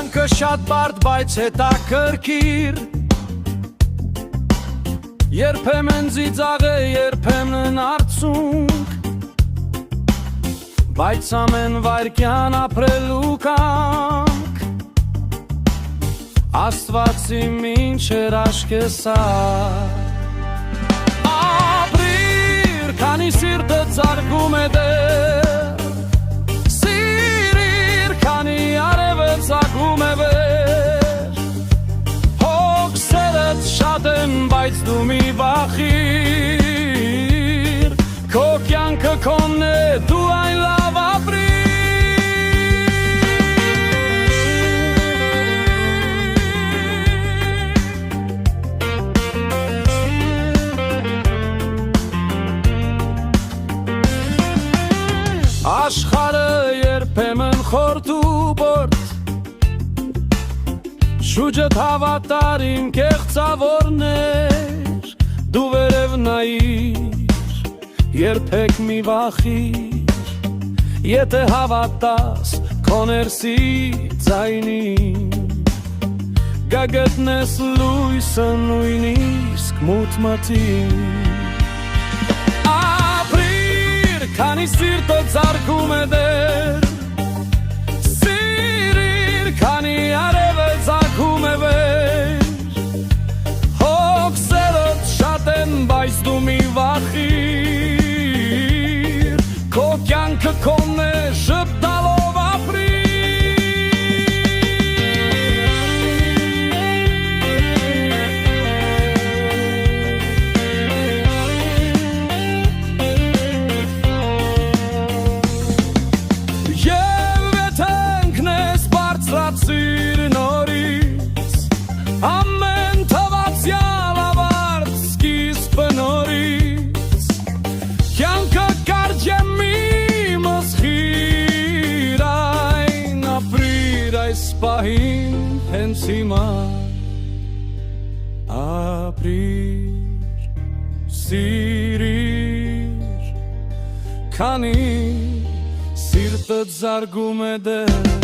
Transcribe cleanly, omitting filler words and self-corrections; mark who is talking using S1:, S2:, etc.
S1: Կյանքը շատ բարդ, բայց հետաքրքիր, երբեմն ծիծաղ է, երբեմն արցունք, բայց ամեն վայրկյան ապրելու կյանք, Աստվածի մինչեր աշկեսար։ Ապրիր, քանի սիրտը ծարգում է դեր, սիրիր, քանի արևը ծագում է վեր, հոգսերդ շատ են, բայց դու մի վախիր, քո կյանքը քոնն է, դու այն լավ ապրիր։ Աշխարհը երբեմն խորթ ու բորդ, շուրջդ հավատար իմ կեղծավորներ, դու վերև նայիր, երբեք մի վախիր, եթե հավատաս քո ներսի ձայնին, գտնես լույսը նույնիսկ մութ մթին։ Քանի սիրտը ծարգում է դեր, սիրիր, քանի արևը ծագում է վեր, հոգսերդ շատ են, բայց դու մի վախիր, քո կյանքը քոնն է, ժպտալով ապրիր։ Բարձրացիր նորից, ամեն թվացյալ ավարտ սկիզբը նորից, կյանքը կարճ է մի մսխիր, այն ապրիր այս պահին հենց հիմա, ապրիր, սիրիր, քանի սիրտդ զարգում է դեր,